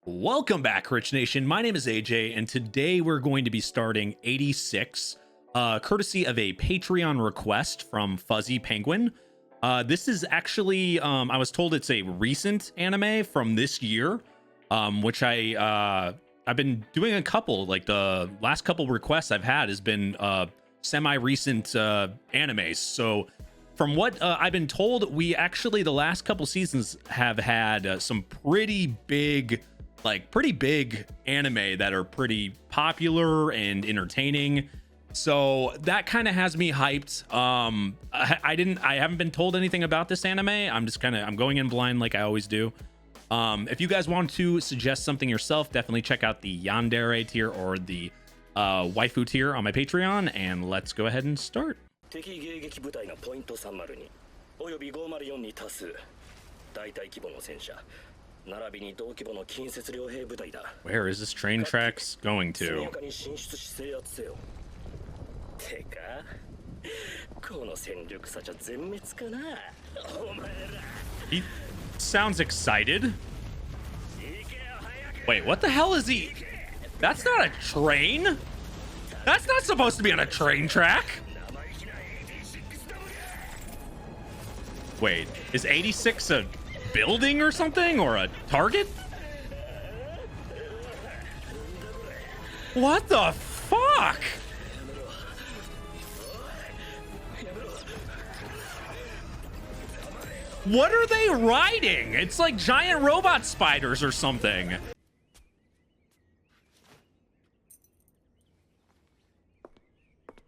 Welcome back, Rich Nation. My name is AJ, and today we're going to be starting 86, courtesy of a Patreon request from Fuzzy Penguin. This is actually, I was told it's a recent anime from this year, which I've been doing a couple, like the last couple requests I've had has been semi-recent animes. So from what I've been told, we actually, the last couple seasons have had some pretty big anime that are pretty popular and entertaining. So that kind of has me hyped. I haven't been told anything about this anime. I'm going in blind like I always do. If you guys want to suggest something yourself, definitely check out the Yandere tier or the waifu tier on my Patreon, and let's go ahead and start. Where is this train tracks going to? He sounds excited. Wait, what the hell is he? That's not a train. That's not supposed to be on a train track. Wait, is 86 a building or something, or a target? What the fuck? What are they riding? It's like giant robot spiders or something.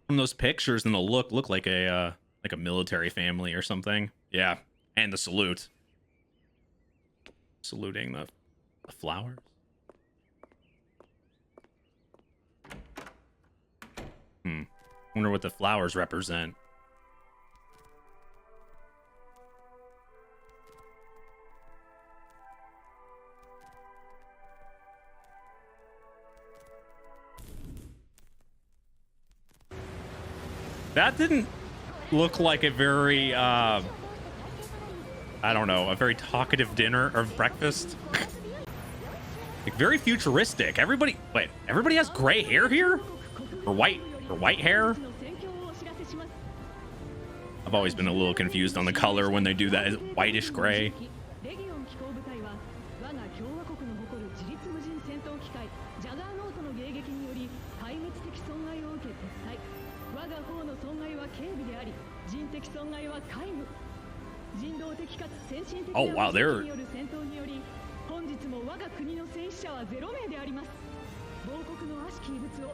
From those pictures and the look like a military family or something. Yeah, and the salute. Saluting the flowers. Wonder what the flowers represent. That didn't look like a very I don't know, a very talkative dinner or breakfast. Like very futuristic. Everybody has gray hair here? Or white hair? I've always been a little confused on the color when they do that. Is it whitish gray? Oh wow,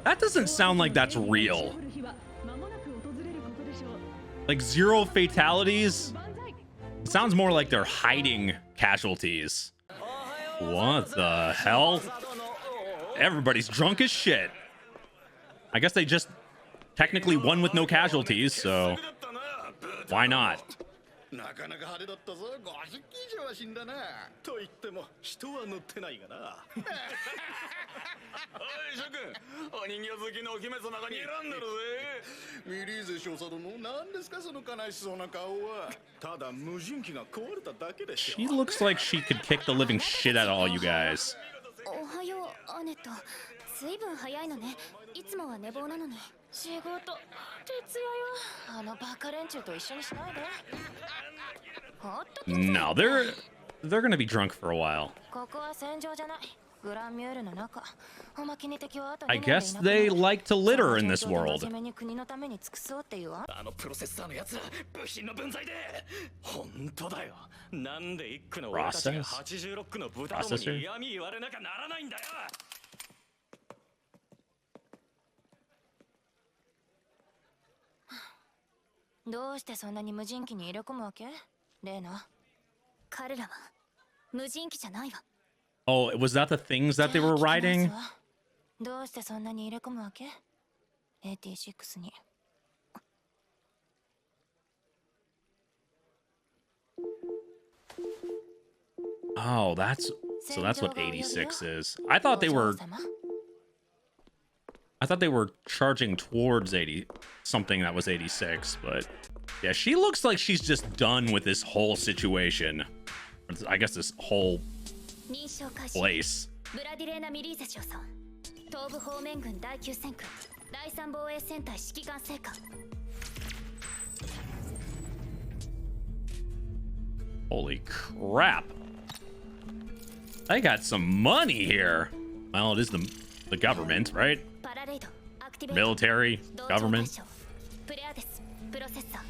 that doesn't sound like that's real. Like zero fatalities? It sounds more like they're hiding casualties. What the hell? Everybody's drunk as shit. I guess they just technically won with no casualties, so why not? She looks like she could kick the living shit out of all you guys. No, they're gonna be drunk for a while. I guess they like to litter in this world. Processor? Oh, was that the things that they were riding? Oh, that's what 86 is. I thought they were charging towards 80 something that was 86, but yeah, she looks like she's just done with this whole situation. I guess this whole place. ブラディレーナ・ミリーゼ少佐、東部方面軍第9戦区第3防衛戦隊指揮官成果。 Holy crap. I got some money here. Well, it is the government, right? パラレードアクティベート Military, 同調 government. 対象プレアデスプロセッサー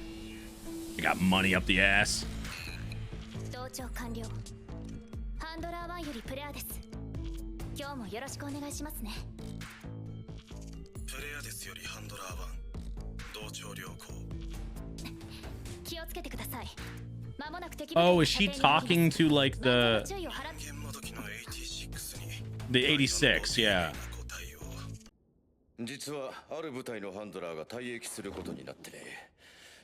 I got money up the ass. 同調完了。ハンドラー1よりプレアデス、今日もよろしくお願いしますね。プレアデスよりハンドラー1同調良好。気をつけてください。間もなく敵 Oh, is she talking to like 注意を払っ現場時の86に the 86? Yeah. 個体を実はある部隊のハンドラーが退役することになってね、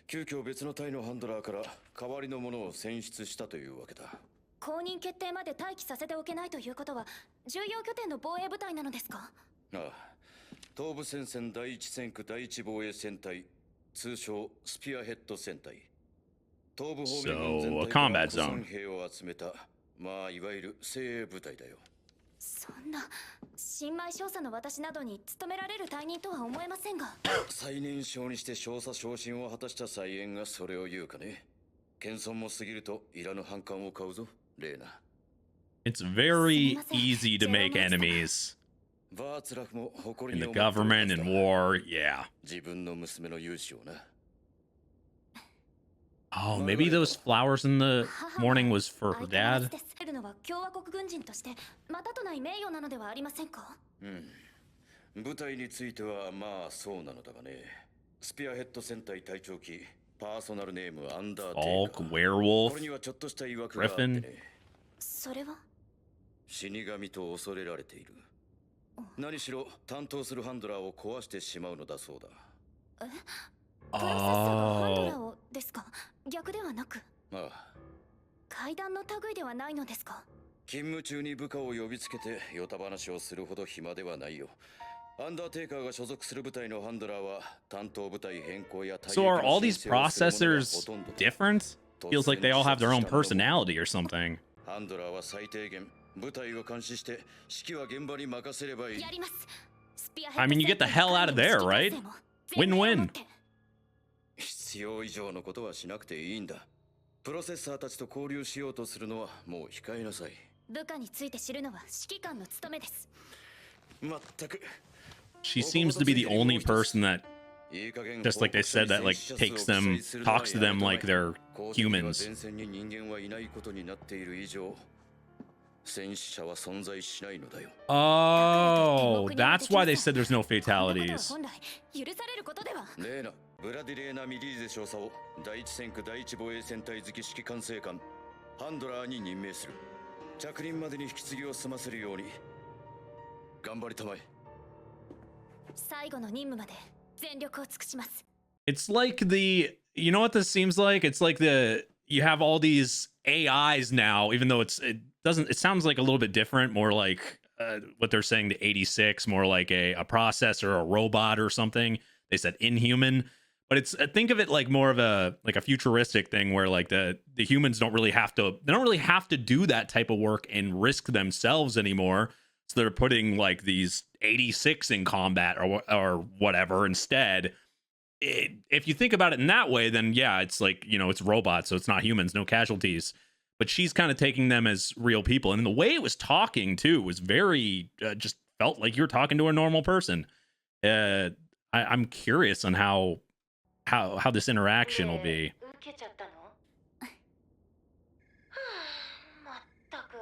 急遽別の隊のハンドラーから代わりのものを選出したというわけだ。公認決定まで待機させておけないということは重要拠点の防衛部隊なのですか？ああ、東部戦線第一戦区第一防衛戦隊、通称スピアヘッド戦隊。東部方面軍全 So, a 体から combat 古参 zone. 兵を集めた、まあいわゆる精鋭部隊だよ。そんな新米少佐の私などに務められる隊人とは思えませんが。最年少にして少佐昇進を果たした再演がそれを言うかね。謙遜も過ぎるといらぬ反感を買うぞ、レーナ。 It's very easy to make enemies バーツラフも誇 in り the に思ってるは government ず and だ。 war. Yeah. 自分の娘の勇姿をな。 Oh, maybe those flowers in the morning was for her 相変わらず dad. です。るのは共和国軍人としてまたとない名誉なのではありませんか？部隊についてはまあそうなのだがね。スピアヘッド戦隊隊長機、パーソナルネームアンダーテイ Hulk, カー。こ werewolf. れにはちょっとした曰くがあってね。それは死神と恐れられている。何しろ担当するハンドラーを壊してしまうのだそうだ。プロセッサーがハンドラーをですか？逆ではなくああ、階段の類ではないのですか？勤務中に部下を呼びつけてヨタ話をするほど暇ではないよ。アンダーテイカーが所属する部隊のハンドラーは担当部隊変更や退役 So are の all 申 these 請をする者が processors ほとんどだ。 different? Feels like they all have their own personality or something. ハンドラーは最低限部隊を監視して指揮は現場に任せればいい。やります。スピアヘ I ッド mean, you get the hell out of there, right? 全面を持 Win-win. って必要以上のことはしなくていいんだ。プロセッサーたちと交流しようとするのはもう控えなさい。部下について知るのは指揮官の務めです。まったく。 She seems to be the only person that, just like they said, that like takes them, talks to them like they're humans. 前線に人間はいないことになっている以上、戦死者は存在しないのだよ。 Oh, that's why they said there's no こんなことは fatalities. 本来許されることでは。レーナ、ブラディレーナ・ミリーゼ少佐を第一戦区第一防衛戦隊付指揮官制官ハンドラーに任命する。着任までに引き継ぎを済ませるように頑張りたまえ。最後の任務まで全力を尽くします。 It's like you know what this seems like? It's like you have all these AIs now, even though it sounds like a little bit different, more like what they're saying to 86, more like a processor, a robot or something. They said inhuman, but it's think of it like more of a futuristic thing where like the humans don't really have to do that type of work and risk themselves anymore. So they're putting like these 86 in combat or whatever instead. If you think about it in that way, then yeah, it's like, you know, it's robots, so it's not humans, no casualties. But she's kind of taking them as real people, and the way it was talking too was very just felt like you're talking to a normal person. I'm curious on how this interaction will be. 受けちゃったの？はあ、まったく。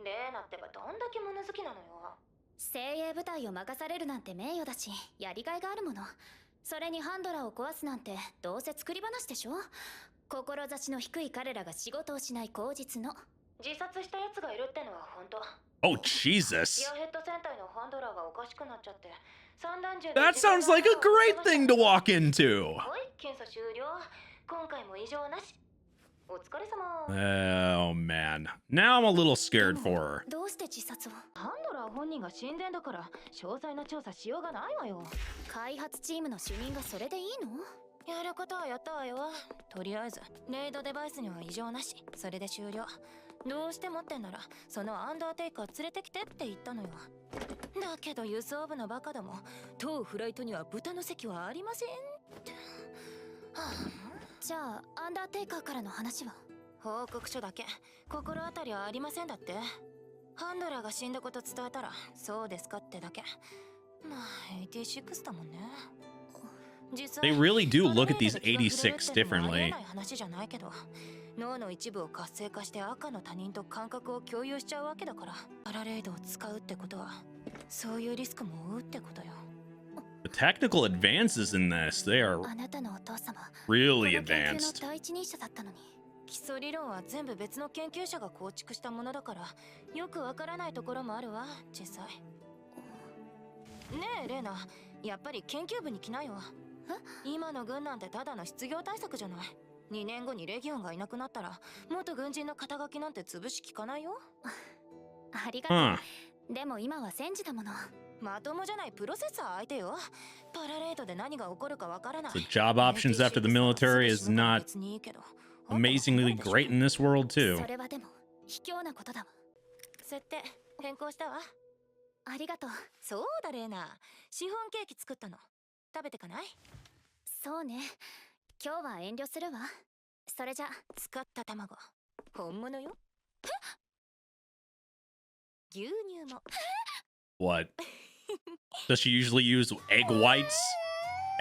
レーナってばどんだけ物好きなのよ。精鋭部隊を任されるなんて名誉だし、やりがいがあるもの。それにハンドラーを壊すなんてどうせ作り話でしょ。志の低い彼らが仕事をしない口実の。自殺した奴がいるってのは本当。 Oh Jesus! スピアヘッド戦隊のハンドラーがおかしくなっちゃって。散弾銃で That sounds like a great thing to walk into. はい、検査終了。今回も異常なし。お疲れ様。Oh man, now I'm a little scared for her. どうして自殺を？ハンドラー本人が死んでんだから詳細な調査しようがないわよ。開発チームの主任がそれでいいの？やることはやったわよ。とりあえずレイドデバイスには異常なし。それで終了。どうしてもってんならそのアンダーテイカー連れてきてって言ったのよ。だけど輸送部のバカども、当フライトには豚の席はありませんって。じゃあアンダーテイカーからの話は？報告書だけ、心当たりはありませんだって。ハンドラーが死んだこと伝えたらそうですかってだけ。まあ86だもんね。 They really do look at these 86 differently. 話じゃないけど、脳の一部を活性化して赤の他人と感覚を共有しちゃうわけだから、パラレイドを使うってことはそういうリスクも負うってことよ。The technical advances in this, they are あなたのお父様 really この研究 advanced. の第一人者だったのに。基礎理論は全部別の研究者が構築したものだから、よくわからないところもあるわ、実際。ねえレーナ、やっぱり研究部に来ないわ。今の軍なんてただの失業対策じゃない。2年後にレギオンがいなくなったら元軍人の肩書きなんて潰し効かないよ。ありがとう、Huh. でも今は戦時だもの。まともじゃないプロセッサー相手よ。パラレードで何が起こるかわからない。 The job options after the military is not amazingly great in this world too. それはでも卑怯なことだわ。設定変更したわ。ありがとう。そうだレーナ、シフォンケーキ作ったの。食べてかない？そうね、今日は遠慮するわ。それじゃ使った卵本物よ。牛乳も。 What? Does she usually use egg whites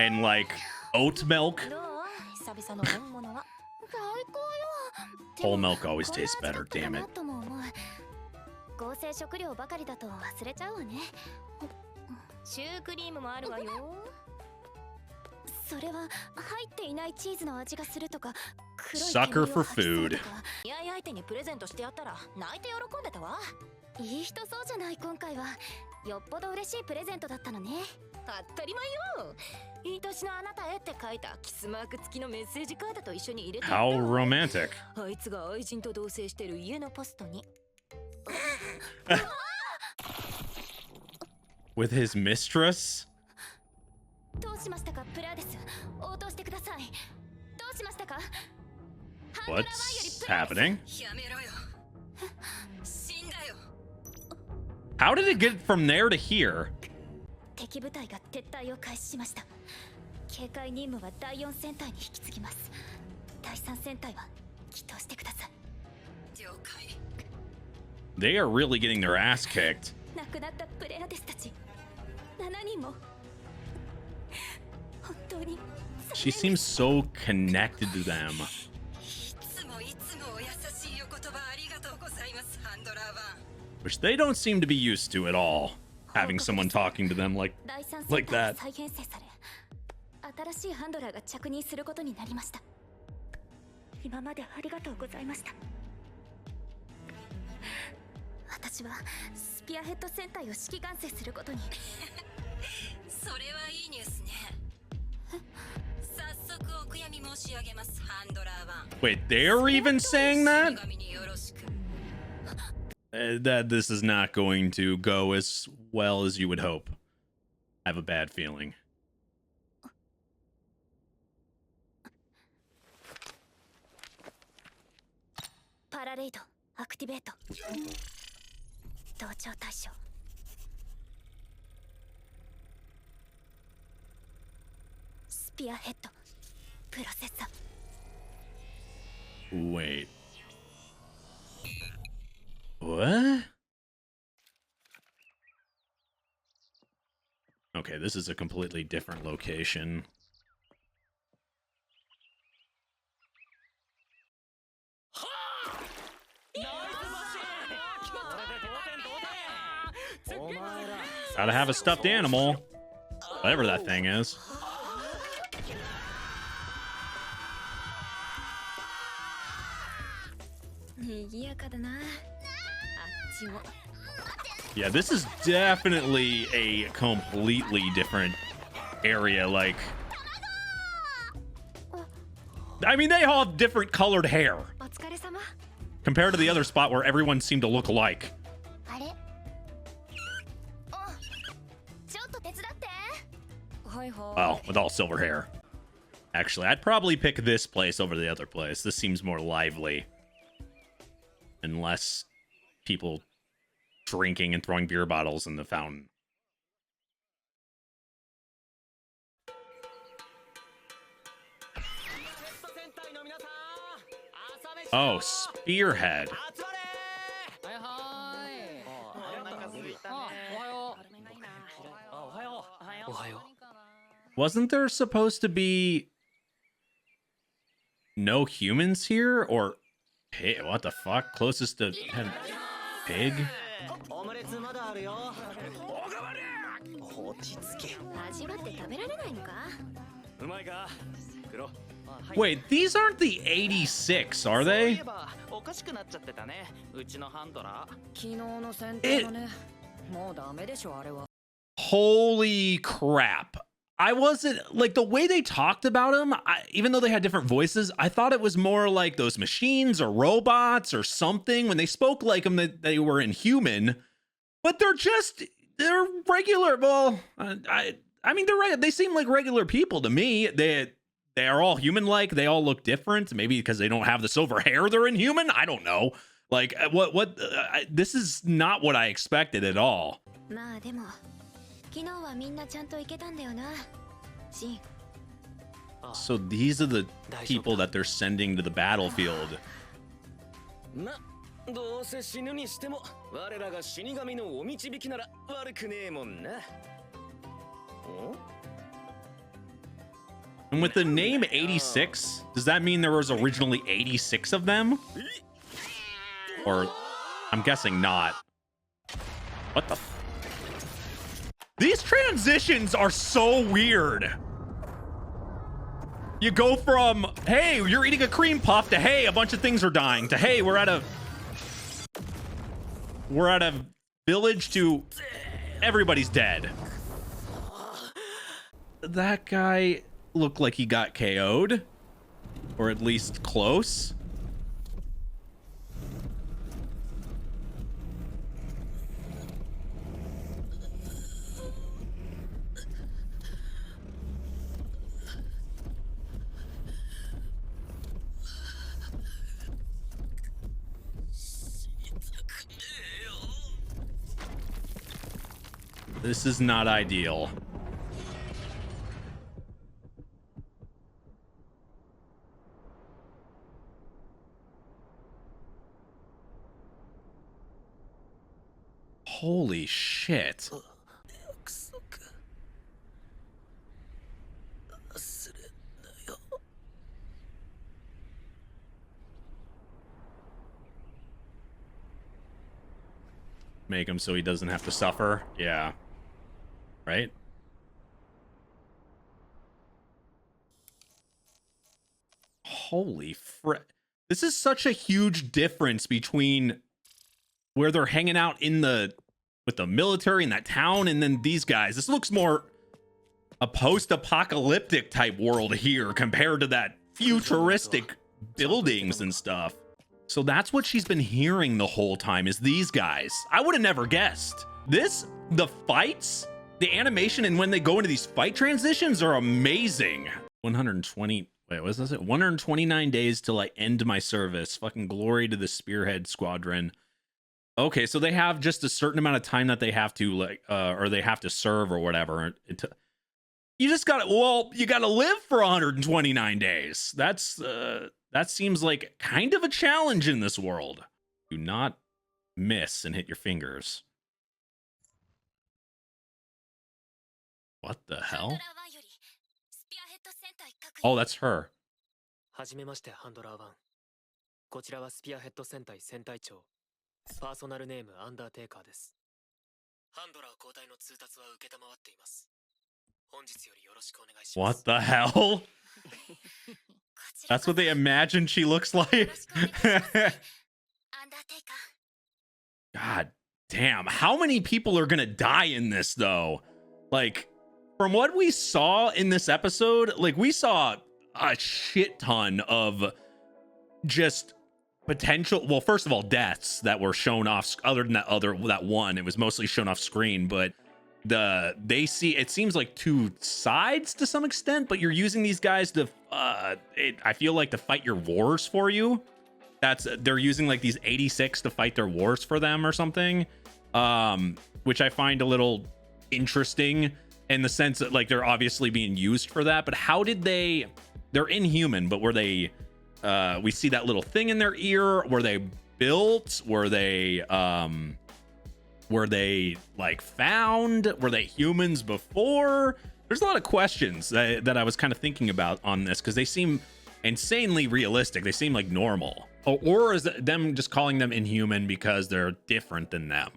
and like oat milk? どう？久々の本物は。最高 Whole よ。milk always tastes better, damn it. とも思う。合成食料ばかりだと忘れちゃうわね。シュークリームもあるわよ。それは入っていないチーズの味がするとか、黒い Sucker 煙を for 吐きそう food. とか。やい相手にプレゼントしてやったら泣いて喜んでたわ。いい人そうじゃない。今回はよっぽど嬉しいプレゼントだったのね。当たり前よ。いい年のあなたへって書いたキスマーク付きのメッセージカードと一緒に入れてやった How わ。 romantic. あいつが愛人と同棲してる家のポストに。 With his mistress? どうしましたかプラデス。応答してください。どうしましたか？ What's happening? やめろよ。死んだよ。 How did it get from there to here? 敵部隊が撤退を開始しました。警戒任務は第4戦隊に引き継ぎます。第3戦隊は起動してください。了解。 They are really getting their ass kicked. 亡くなったプレアデスたち7人も本当に。 She seems so connected to them. いつもお優しいお言葉ありがとうございます、ハンドラーワン。 Which they don't seem to be used to at all. Having someone talking to them like 第3 like 戦隊 that. が再編成され、新しいハンドラーが着任することになりました。今までありがとうございました。私はスピアヘッド戦隊を指揮管制することに。それはいいニュースね。早速お悔やみ申し上げます、ハンドラーワン。 Wait, they're even saying that? 神によろしく。 That this is not going to go as well as you would hope. I have a bad feeling. パラレイドアクティベート。同調対象。スピアヘッドプロセッサー。 Wait. What? Okay, this is a completely different location. Gotta have a stuffed animal. Whatever that thing is. 賑やかだな。あっちも。 Yeah, this is definitely a completely different area. Like, I mean, they all have different colored hair お疲れ様。 compared to the other spot where everyone seemed to look alike. あれ？ちょっと手伝って。はいはい。 Well, with all silver hair. Actually, I'd probably pick this place over the other place. This seems more lively. and less people drinking and throwing beer bottles in the fountain. Oh, Spearhead. Wasn't there supposed to be no humans here? Or pig? What the fuck? Closest to pig? 味わって食べられないのか Wait, these aren't the 86, are they? おかしくなっちゃってたね。うちのハンドラー。昨日の戦闘だね。もうダメでしょあれは。 Holy crap. I wasn't like the way they talked about him, even though they had different voices, I thought it was more like those machines or robots or something. When they spoke like them, that they were inhuman, but they're regular. Well, I mean, they're right. They seem like regular people to me. They are all human like. They all look different. Maybe because they don't have the silver hair, they're inhuman. I don't know. Like this is not what I expected at all. まあでも昨日はみんなちゃんと行けたんだよな。シン。 So these are the people that they're sending to the battlefield. ま、どうせ死ぬにしても我らが死神のお導きなら悪くねえもんな。お And with the name 86, does that mean there was originally 86 of them? Or I'm guessing not. What the? These transitions are so weird. You go from, hey, you're eating a cream puff to, hey, a bunch of things are dying to, hey, we're at a village to everybody's dead. That guy looked like he got KO'd, or at least close. This is not ideal. Holy shit. Make him so he doesn't have to suffer. Yeah. Right? Holy frick. This is such a huge difference between where they're hanging out with the military in that town and then these guys. This looks more a post-apocalyptic type world here compared to that futuristic buildings and stuff. So that's what she's been hearing the whole time, is these guys. I would have never guessed. The fights, the animation, and when they go into these fight transitions are amazing. 120, wait, what is it? 129 days till I end my service. Fucking glory to the Spearhead Squadron. Okay, so they have just a certain amount of time that they have to or they have to serve or whatever. You just got to, you got to live for 129 days. That seems like kind of a challenge in this world. Do not miss and hit your fingers. What the hell? Oh, that's her. はじめまして、ハンドラー1。こちらはスピアヘッド戦隊戦隊長。パーソナルネームアンダーテイカーです。ハンドラー交代の通達は受けたまわっています。本日よりよろしくお願いします。 What the hell? That's what they imagine she looks like. God damn. How many people are gonna die in this though? Like, from what we saw in this episode, like we saw a shit ton of just potential, well, first of all, deaths that were shown off. Other than that one, it was mostly shown off screen, but it seems like two sides to some extent, but you're using these guys to I feel like to fight your wars for you. they're using like these 86 to fight their wars for them or something, which I find a little interesting in the sense that like they're obviously being used for that. But how did they're inhuman, but were they we see that little thing in their ear? Were they built? Were they like found? Were they humans before? There's a lot of questions that I was kind of thinking about on this, because they seem insanely realistic. They seem like normal, or is it them just calling them inhuman because they're different than them?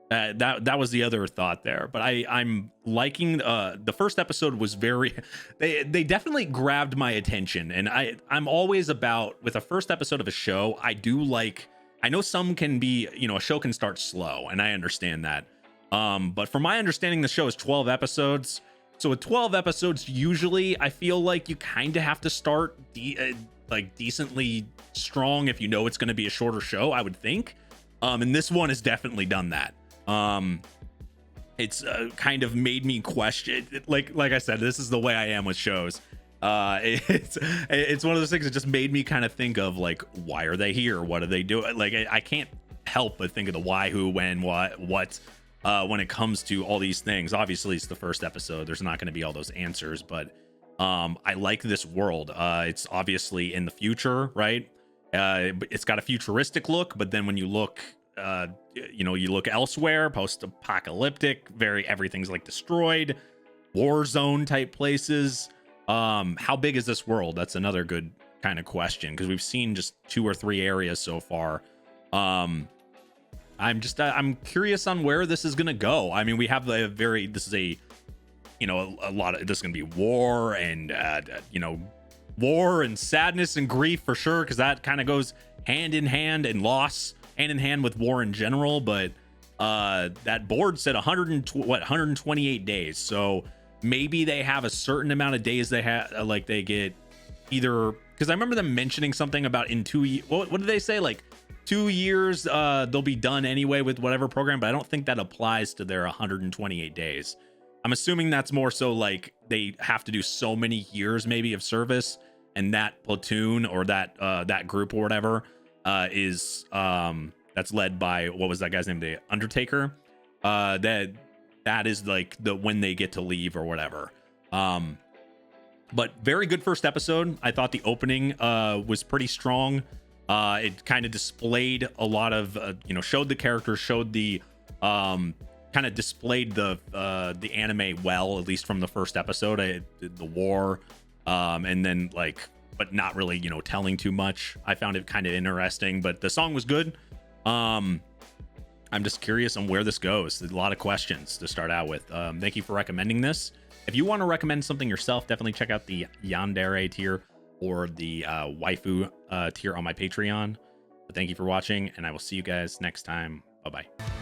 That was the other thought there. But I'm liking the first episode was very they definitely grabbed my attention, and I'm always about, with a first episode of a show, I know some can be, a show can start slow, and I understand that, but from my understanding, the show is 12 episodes. So with 12 episodes, usually I feel like you kind of have to start decently strong if you know it's going to be a shorter show, I would think. And this one has definitely done that. It's kind of made me question, like I said, this is the way I am with shows. It's one of those things that just made me kind of think of like, why are they here? What are they doing? Like, I can't help but think of the why, who, when, what, when it comes to all these things. Obviously it's the first episode, there's not going to be all those answers, but I like this world. It's obviously in the future, right? It's got a futuristic look, but then when you look you look elsewhere, post-apocalyptic, everything's like destroyed, war zone type places. How big is this world? That's another good kind of question, because we've seen just 2 or 3 areas so far. I'm curious on where this is gonna go. I mean, we have this is a lot of, this is gonna be war and war and sadness and grief for sure, because that kind of goes hand in hand, and loss hand in hand with war in general. But that board said 128 days, so maybe they have a certain amount of days they have, like they get either, because I remember them mentioning something about in 2 years, what did they say, like 2 years they'll be done anyway with whatever program, but I don't think that applies to their 128 days. I'm assuming that's more so like they have to do so many years maybe of service, and that platoon or that group or whatever is that's led by, what was that guy's name, the Undertaker, that is like the when they get to leave or whatever. But very good first episode. I thought the opening was pretty strong. It kind of displayed a lot of showed the characters, showed the kind of displayed the anime well, at least from the first episode. The war, and then but not really telling too much. I found it kind of interesting, but the song was good. I'm just curious on where this goes. There's a lot of questions to start out with. Thank you for recommending this. If you want to recommend something yourself, definitely check out the Yandere tier or the waifu tier on my Patreon. But thank you for watching, and I will see you guys next time. Bye-bye.